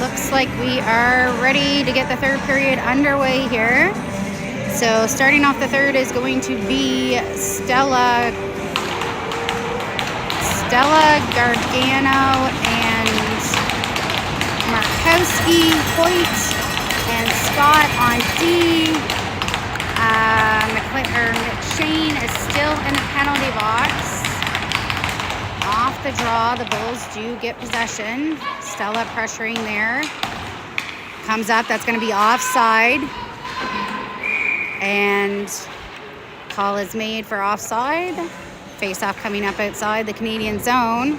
looks like we are ready to get the third period underway here. So starting off the third is going to be Stella Gargano and Markowski, Hoyt, and Scott on D. McShane is still in the penalty box. Off the draw, the Bulls do get possession. Stella pressuring there. Comes up, that's going to be offside. And call is made for offside. Face-off coming up outside the Canadian zone.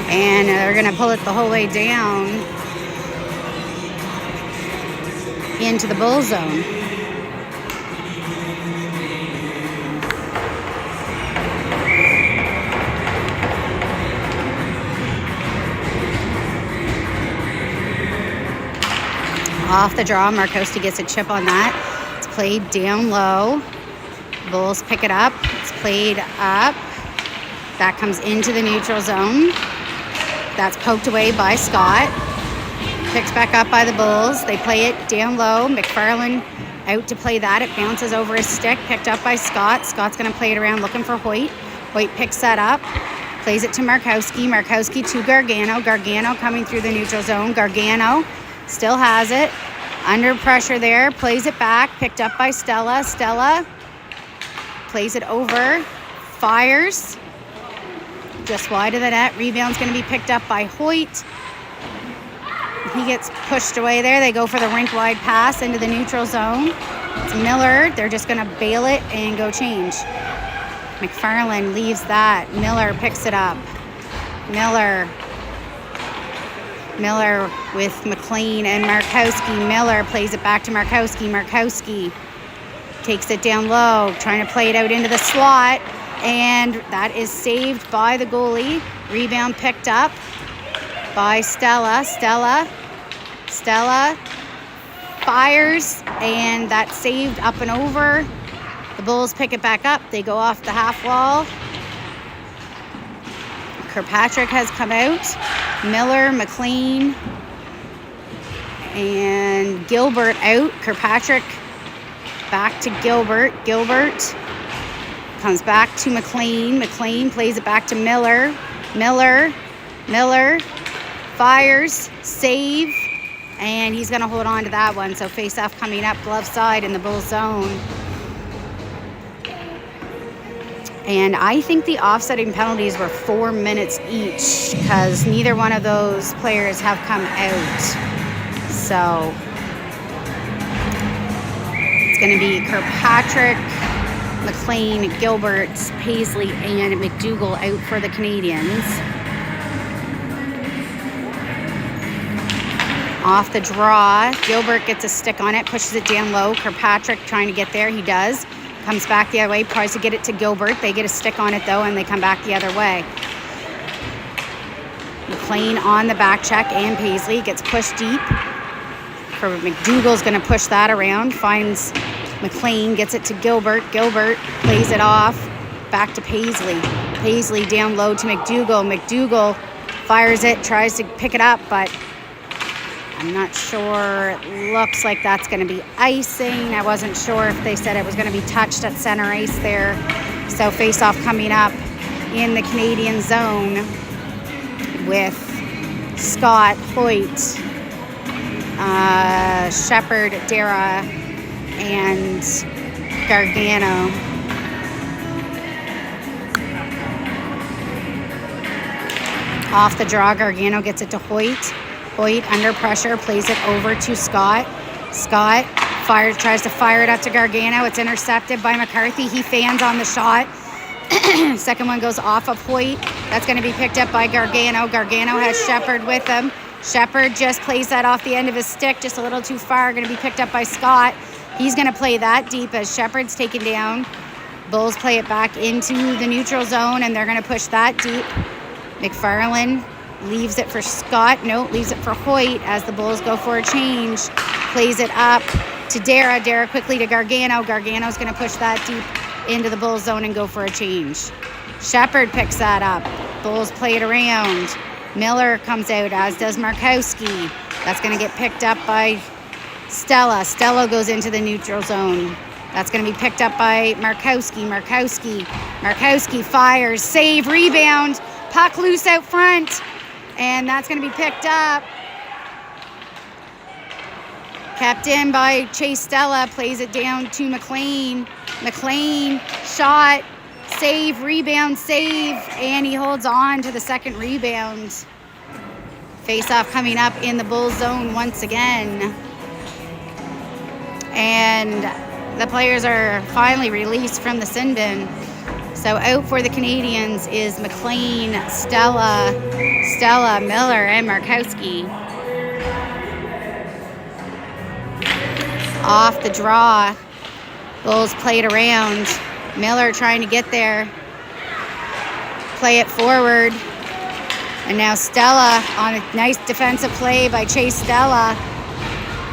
And they're going to pull it the whole way down into the Bull zone. Off the draw, Markowski gets a chip on that. It's played down low. Bulls pick it up. It's played up. That comes into the neutral zone. That's poked away by Scott. Picked back up by the Bulls. They play it down low. McFarland out to play that. It bounces over his stick. Picked up by Scott. Scott's going to play it around looking for Hoyt. Hoyt picks that up. Plays it to Markowski. Markowski to Gargano. Gargano coming through the neutral zone. Gargano still has it. Under pressure there. Plays it back. Picked up by Stella. Stella plays it over. Fires. Just wide of the net. Rebound's going to be picked up by Hoyt. He gets pushed away there. They go for the rink-wide pass into the neutral zone. It's Miller. They're just going to bail it and go change. McFarland leaves that. Miller picks it up. Miller with McLean and Markowski. Miller plays it back to Markowski. Markowski takes it down low, trying to play it out into the slot. And that is saved by the goalie. Rebound picked up by Stella. Stella fires, and that's saved up and over. The Bulls pick it back up. They go off the half wall. Kirkpatrick has come out. Miller, McLean, and Gilbert out. Kirkpatrick back to Gilbert. Gilbert comes back to McLean. McLean plays it back to Miller. Miller fires, save, and he's going to hold on to that one. So face-off coming up, glove side in the Bull zone. And I think the offsetting penalties were 4 minutes each because neither one of those players have come out. So it's going to be Kirkpatrick, McLean, Gilbert, Paisley, and McDougall out for the Canadiens. Off the draw, Gilbert gets a stick on it, pushes it down low. Kirkpatrick trying to get there, he does. Comes back the other way, tries to get it to Gilbert. They get a stick on it though, and they come back the other way. McLean on the back check, and Paisley gets pushed deep. McDougall's going to push that around, finds McLean, gets it to Gilbert. Gilbert plays it off, back to Paisley. Paisley down low to McDougall. McDougall fires it, tries to pick it up, but I'm not sure. It looks like that's going to be icing. I wasn't sure if they said it was going to be touched at center ice there. So face-off coming up in the Canadian zone with Scott, Hoyt, Shepard, Dara, and Gargano. Off the draw, Gargano gets it to Hoyt. Hoyt under pressure, plays it over to Scott. Scott tries to fire it up to Gargano. It's intercepted by McCarthy. He fans on the shot. Second one goes off of Hoyt. That's going to be picked up by Gargano. Gargano has Shepard with him. Shepard just plays that off the end of his stick, just a little too far. Going to be picked up by Scott. He's going to play that deep as Shepard's taken down. Bulls play it back into the neutral zone, and they're going to push that deep. McFarland leaves it for Scott. No, leaves it for Hoyt as the Bulls go for a change. Plays it up to Dara. Dara quickly to Gargano. Gargano's going to push that deep into the Bulls zone and go for a change. Shepard picks that up. Bulls play it around. Miller comes out, as does Markowski. That's going to get picked up by Stella. Stella goes into the neutral zone. That's going to be picked up by Markowski. Markowski fires, save, rebound, puck loose out front, and that's going to be picked up. Kept in by Chase Stella, plays it down to McLean. McLean, shot, save, rebound, save, and he holds on to the second rebound. Face-off coming up in the Bulls zone once again. And the players are finally released from the sin bin. So out for the Canadiens is McLean, Stella, Miller, and Markowski. Off the draw. Bulls play it around. Miller trying to get there. Play it forward. And now Stella on a nice defensive play by Chase Stella.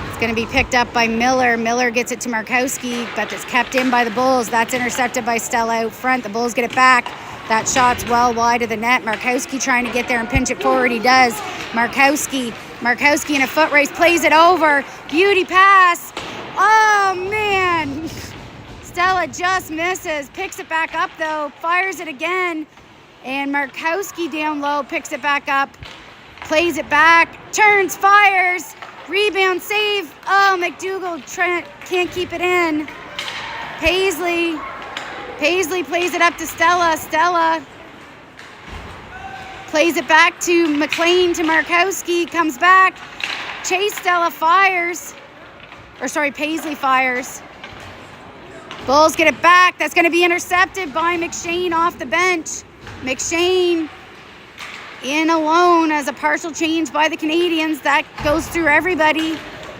It's going to be picked up by Miller. Miller gets it to Markowski, but it's kept in by the Bulls. That's intercepted by Stella out front. The Bulls get it back. That shot's well wide of the net. Markowski trying to get there and pinch it forward. He does. Markowski in a foot race, plays it over. Beauty pass. Oh, man. Stella just misses. Picks it back up, though. Fires it again. And Markowski down low picks it back up. Plays it back. Turns, fires. Rebound, save. Oh, McDougall can't keep it in. Paisley plays it up to Stella. Stella plays it back to McLean, to Markowski. Comes back. Chase Stella fires. Paisley fires. Bulls get it back. That's going to be intercepted by McShane off the bench. McShane in alone as a partial change by the Canadiens. That goes through everybody.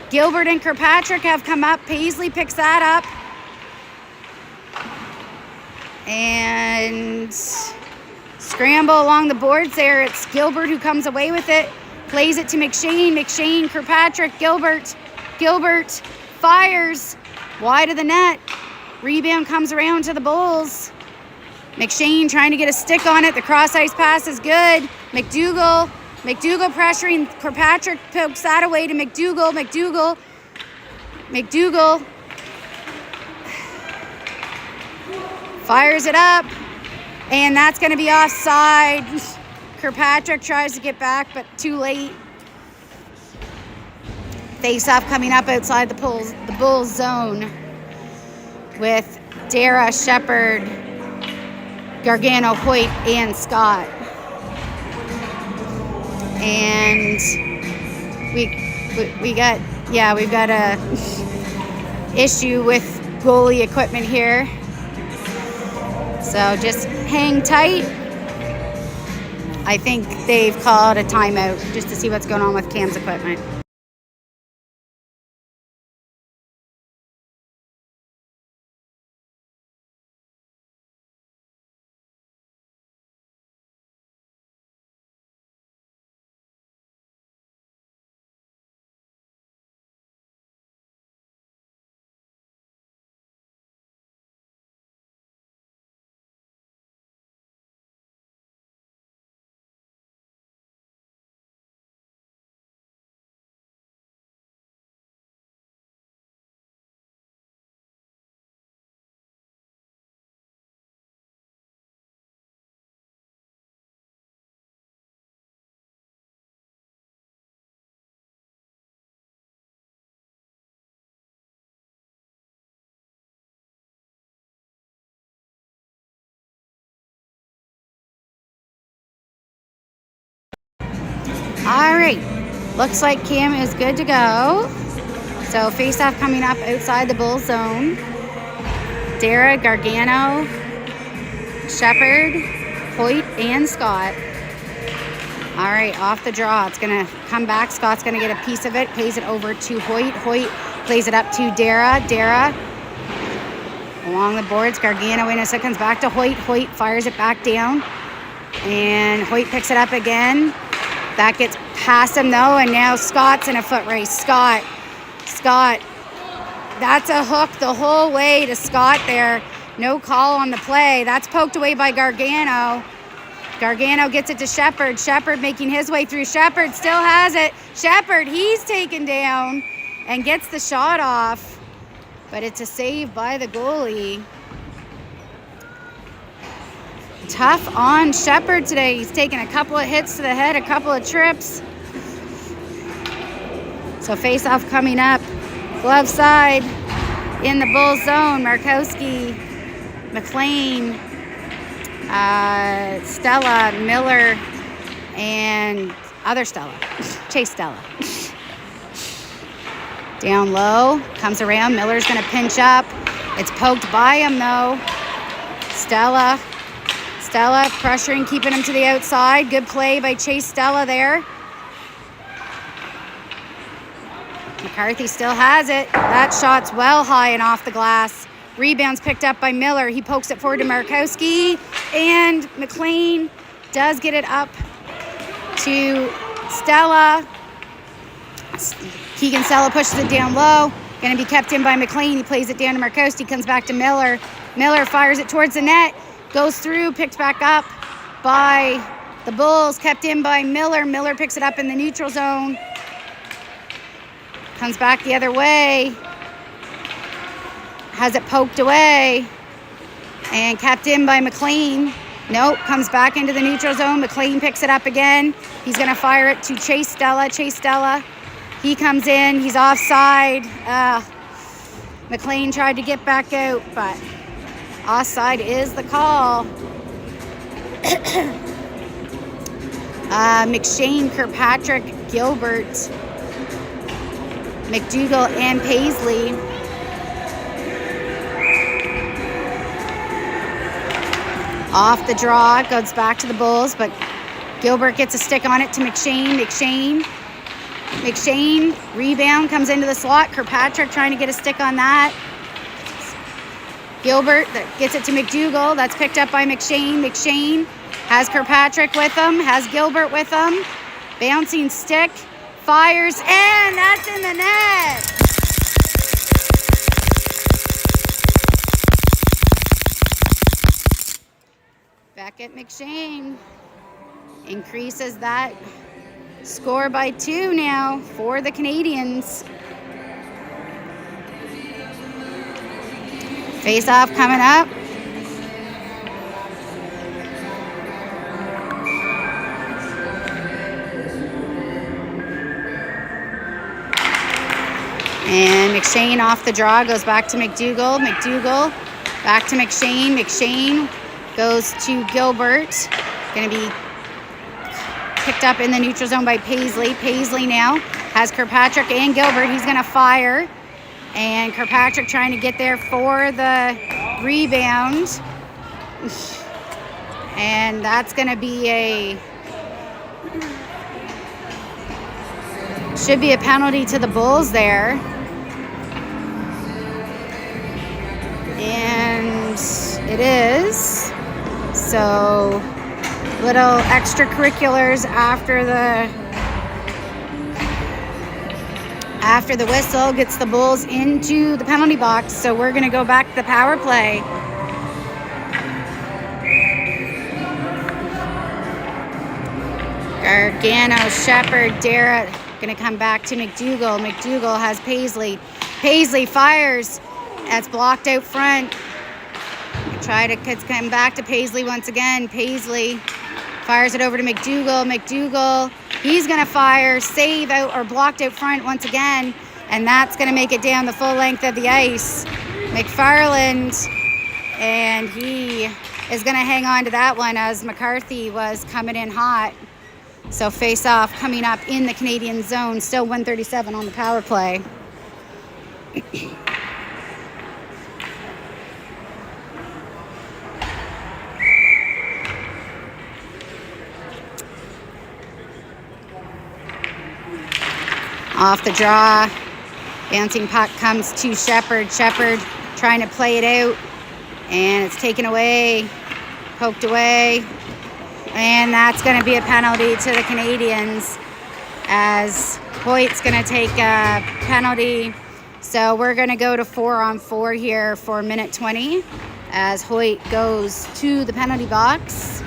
Gilbert and Kirkpatrick have come up. Paisley picks that up. And scramble along the boards there. It's Gilbert who comes away with it. Plays it to McShane. McShane, Kirkpatrick, Gilbert. Gilbert fires wide of the net. Rebound comes around to the Bulls. McShane trying to get a stick on it. The cross ice pass is good. McDougall pressuring. Kirkpatrick pokes that away to McDougall. McDougall fires it up, and that's going to be offside. Kirkpatrick tries to get back, but too late. Face-off coming up outside the Bulls zone with Dara, Shepard, Gargano, Hoyt, and Scott. And we've got a issue with goalie equipment here. So just hang tight. I think they've called a timeout just to see what's going on with Cam's equipment. All right, looks like Cam is good to go. So face-off coming up outside the Bulls zone. Dara, Gargano, Shepard, Hoyt, and Scott. All right, off the draw. It's going to come back. Scott's going to get a piece of it. Plays it over to Hoyt. Hoyt plays it up to Dara. Dara along the boards. Gargano in a second. Comes back to Hoyt. Hoyt fires it back down. And Hoyt picks it up again. That gets past him, though, and now Scott's in a foot race. Scott. That's a hook the whole way to Scott there. No call on the play. That's poked away by Gargano. Gargano gets it to Shepard. Shepard making his way through. Shepard still has it. Shepard, he's taken down and gets the shot off. But it's a save by the goalie. Tough on Shepard today. He's taken a couple of hits to the head, a couple of trips. So face-off coming up. Glove side in the Bulls zone. Markowski, McLean, Stella, Miller, and other Stella. Chase Stella. Down low. Comes around. Miller's going to pinch up. It's poked by him, though. Stella pressuring, keeping him to the outside. Good play by Chase Stella there. McCarthy still has it. That shot's well high and off the glass. Rebound's picked up by Miller. He pokes it forward to Markowski. And McLean does get it up to Stella. Keegan Stella pushes it down low. Going to be kept in by McLean. He plays it down to Markowski. Comes back to Miller. Miller fires it towards the net. Goes through, picked back up by the Bulls, kept in by Miller. Miller picks it up in the neutral zone. Comes back the other way. Has it poked away. And kept in by McLean. Nope, comes back into the neutral zone. McLean picks it up again. He's going to fire it to Chase Stella. Chase Stella. He comes in. He's offside. McLean tried to get back out, but offside is the call. McShane, Kirkpatrick, Gilbert, McDougall, and Paisley. Off the draw, goes back to the Bulls, but Gilbert gets a stick on it to McShane. McShane, rebound, comes into the slot. Kirkpatrick trying to get a stick on that. Gilbert gets it to McDougall. That's picked up by McShane. McShane has Kirkpatrick with him, has Gilbert with him. Bouncing stick, fires, and that's in the net. Beckett McShane increases that score by 2 now for the Canadiens. Face-off coming up. And McShane off the draw, goes back to McDougall. McDougall back to McShane. McShane goes to Gilbert. Going to be picked up in the neutral zone by Paisley. Paisley now has Kirkpatrick and Gilbert. He's going to fire. And Kirkpatrick trying to get there for the rebound. And that's going to be should be a penalty to the Bulls there. And it is. So little extracurriculars after the whistle gets the Bulls into the penalty box. So we're going to go back to the power play. Gargano, Shepard, Darrett going to come back to McDougall. McDougall has Paisley. Paisley fires. That's blocked out front. Try to come back to Paisley once again. Paisley fires it over to McDougall. McDougall, he's going to fire, save out or blocked out front once again. And that's going to make it down the full length of the ice. McFarland, and he is going to hang on to that one as McCarthy was coming in hot. So face-off coming up in the Canadian zone. Still 1:37 on the power play. Off the draw. Bouncing puck comes to Shepard. Shepard trying to play it out. And it's taken away. Poked away. And that's going to be a penalty to the Canadiens as Hoyt's going to take a penalty. So we're going to go to 4-on-4 here for minute 20 as Hoyt goes to the penalty box.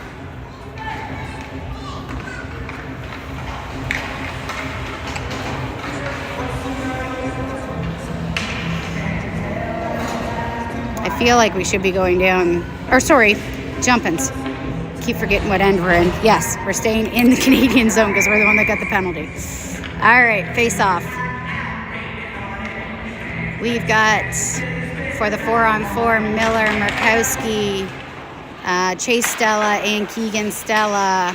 I feel like we should be going down, or sorry, jumpins. Keep forgetting what end we're in. Yes, we're staying in the Canadian zone because we're the one that got the penalty. All right, face off. We've got, for the 4-on-4, Miller, Murkowski, Chase Stella, and Keegan Stella.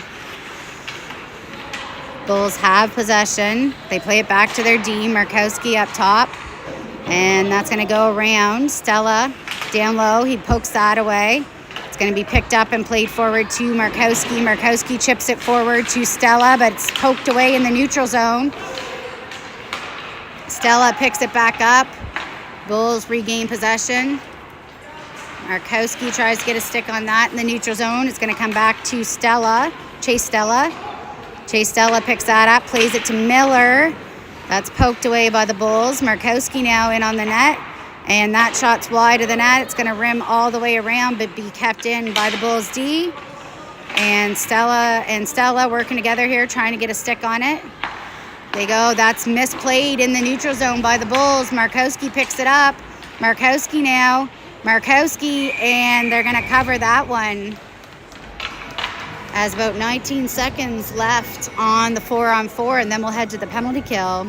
Bulls have possession. They play it back to their D. Murkowski up top. And that's going to go around. Stella down low. He pokes that away. It's going to be picked up and played forward to Murkowski. Murkowski chips it forward to Stella, but it's poked away in the neutral zone. Stella picks it back up. Bulls regain possession. Murkowski tries to get a stick on that in the neutral zone. It's going to come back to Stella. Chase Stella. Chase Stella picks that up, plays it to Miller. That's poked away by the Bulls. Murkowski now in on the net. And that shot's wide of the net. It's going to rim all the way around, but be kept in by the Bulls D. And Stella working together here, trying to get a stick on it. They go. That's misplayed in the neutral zone by the Bulls. Murkowski picks it up. Murkowski now. Murkowski, and they're going to cover that one. As about 19 seconds left on the 4-on-4, and then we'll head to the penalty kill.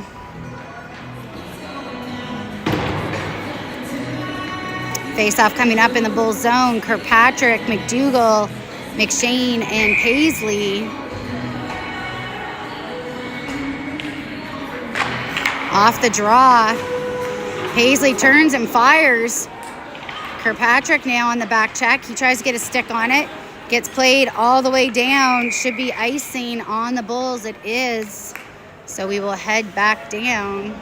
Face-off coming up in the Bulls zone. Kirkpatrick, McDougall, McShane, and Paisley. Off the draw. Paisley turns and fires. Kirkpatrick now on the back check. He tries to get a stick on it. Gets played all the way down. Should be icing on the Bulls. It is. So we will head back down.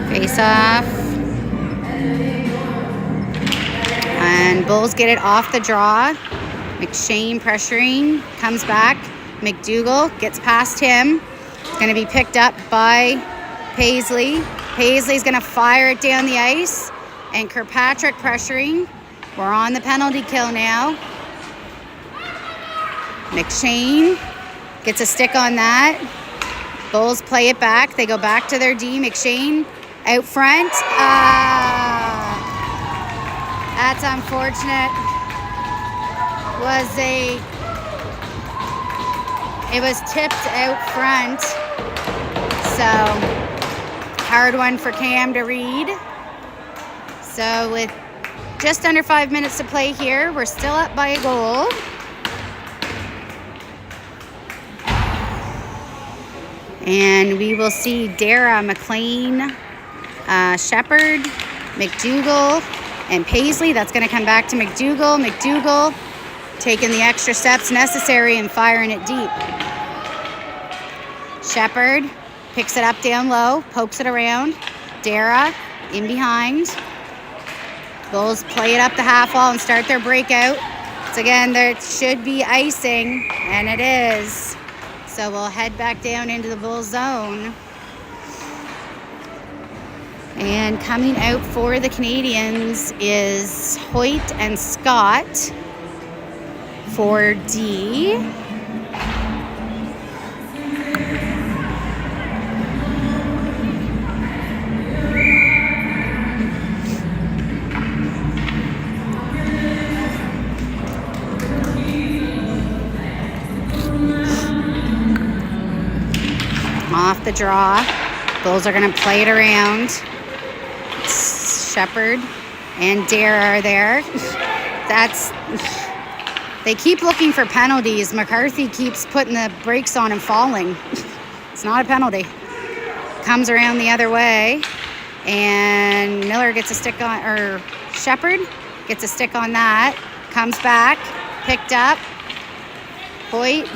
Face off. And Bulls get it off the draw. McShane pressuring, comes back. McDougall gets past him. It's going to be picked up by Paisley. Paisley's going to fire it down the ice. And Kirkpatrick pressuring. We're on the penalty kill now. McShane gets a stick on that. Bulls play it back. They go back to their D. McShane out front. That's unfortunate. It was tipped out front. So, hard one for Cam to read. So, with just under 5 minutes to play here, we're still up by a goal. And we will see Dara, McLean, Shepard, McDougall, and Paisley. That's going to come back to McDougall. McDougall taking the extra steps necessary and firing it deep. Shepard picks it up down low, pokes it around. Dara in behind. Bulls play it up the half wall and start their breakout. So again, there should be icing, and it is. So we'll head back down into the Bulls zone. And coming out for the Canadiens is Hoyt and Scott for D. Off the draw. Bulls are going to play it around. Shepard and Dare are there. They keep looking for penalties. McCarthy keeps putting the brakes on and falling. It's not a penalty. Comes around the other way, and Miller gets a stick on, or Shepard gets a stick on that. Comes back, picked up. Hoyt.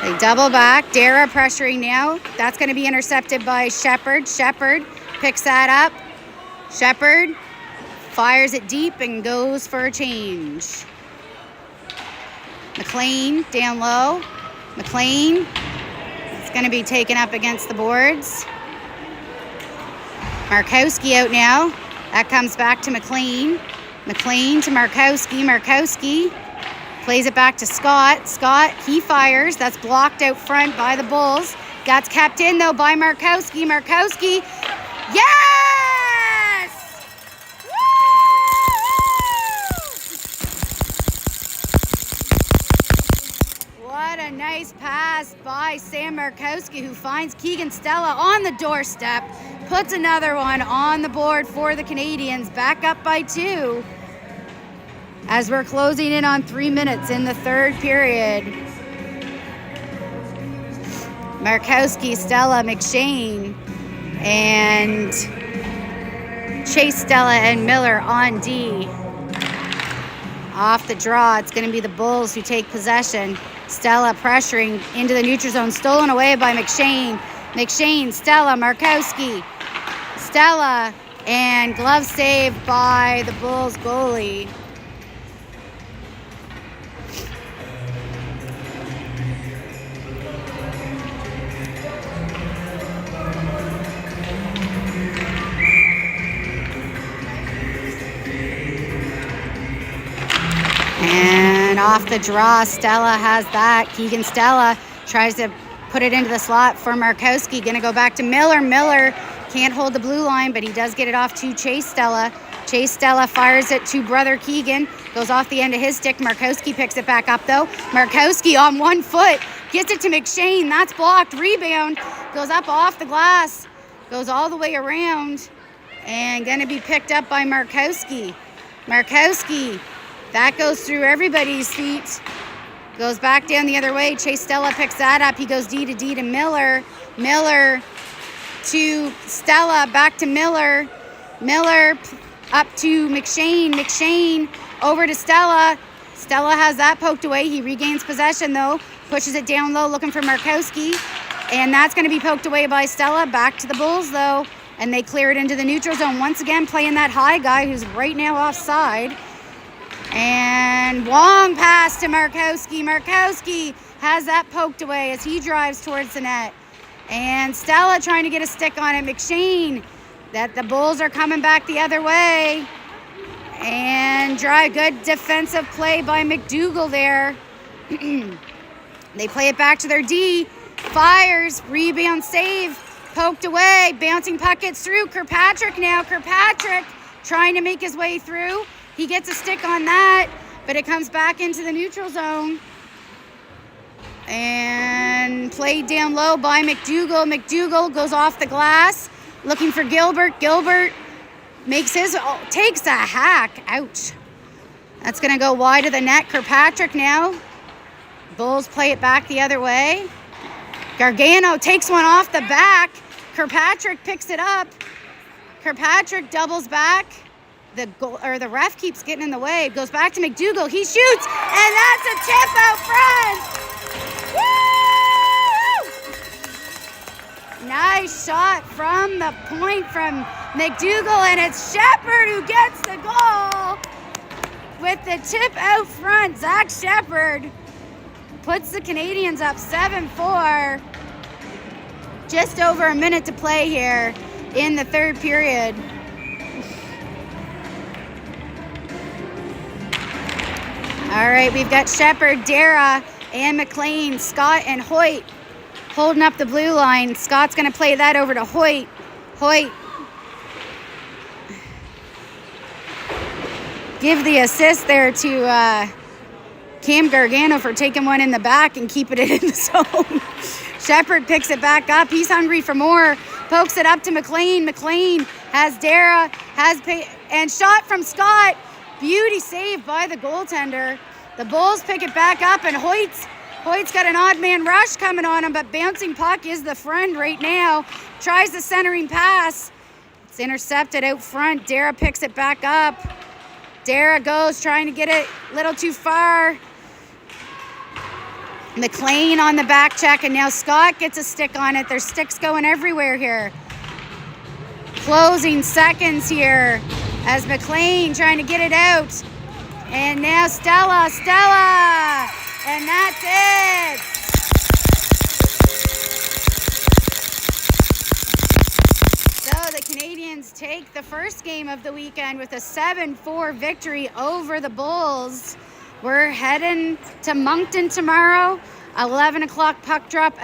They double back. Dara pressuring now. That's going to be intercepted by Shepard. Shepard picks that up. Shepard fires it deep and goes for a change. McLean down low. McLean, it's going to be taken up against the boards. Markowski out now. That comes back to McLean. McLean to Markowski. Markowski plays it back to Scott. Scott, he fires. That's blocked out front by the Bulls. That's kept in, though, by Markowski. Markowski, yes! Woo! What a nice pass by Sam Markowski, who finds Keegan Stella on the doorstep. Puts another one on the board for the Canadiens, back up by 2 as we're closing in on 3 minutes in the third period. Markowski, Stella, McShane, and Chase Stella and Miller on D. Off the draw, it's going to be the Bulls who take possession. Stella pressuring into the neutral zone, stolen away by McShane. McShane, Stella, Markowski. Stella, and glove save by the Bulls goalie. And off the draw, Stella has that. Keegan Stella tries to put it into the slot for Markowski. Gonna go back to Miller. Miller can't hold the blue line, but he does get it off to Chase Stella. Chase Stella fires it to brother Keegan. Goes off the end of his stick. Markowski picks it back up, though. Markowski on 1 foot. Gets it to McShane. That's blocked. Rebound. Goes up off the glass. Goes all the way around. And going to be picked up by Markowski. Markowski. That goes through everybody's feet. Goes back down the other way. Chase Stella picks that up. He goes D to Miller. Miller to Stella, back to Miller. Miller up to McShane. McShane over to Stella. Stella has that poked away. He regains possession, though. Pushes it down low, looking for Markowski. And that's going to be poked away by Stella. Back to the Bulls, though. And they clear it into the neutral zone. Once again, playing that high guy who's right now offside. And long pass to Markowski. Markowski has that poked away as he drives towards the net. And Stella trying to get a stick on it. McShane, that the Bulls are coming back the other way. And good defensive play by McDougall there. They play it back to their D. Fires, rebound save, poked away. Bouncing puck gets through. Kirkpatrick now. Kirkpatrick trying to make his way through. He gets a stick on that, but it comes back into the neutral zone. And played down low by McDougall. McDougall goes off the glass, looking for Gilbert. Gilbert takes a hack. Ouch. That's going to go wide of the net. Kirkpatrick now. Bulls play it back the other way. Gargano takes one off the back. Kirkpatrick picks it up. Kirkpatrick doubles back. The ref keeps getting in the way. It goes back to McDougall. He shoots, and that's a tip out front. Woo! Nice shot from the point from McDougall, and it's Shepard who gets the goal with the tip out front. Zach Shepard puts the Canadiens up 7-4. Just over a minute to play here in the third period. All right, we've got Shepard, Dara, and McLean, Scott, and Hoyt holding up the blue line. Scott's going to play that over to Hoyt. Hoyt. Give the assist there to Cam Gargano for taking one in the back and keeping it in the zone. Shepard picks it back up. He's hungry for more. Pokes it up to McLean. McLean has Dara, and shot from Scott. Beauty save by the goaltender. The Bulls pick it back up, and Hoyt's got an odd man rush coming on him, but bouncing puck is the friend right now. Tries the centering pass. It's intercepted out front. Dara picks it back up. Dara goes, trying to get it a little too far. McLean on the back check, and now Scott gets a stick on it. There's sticks going everywhere here. closing seconds here as McLean trying to get it out. And now Stella, and that's it. So the Canadiens take the first game of the weekend with a 7-4 victory over the Bulls. We're heading to Moncton tomorrow, 11 o'clock puck drop.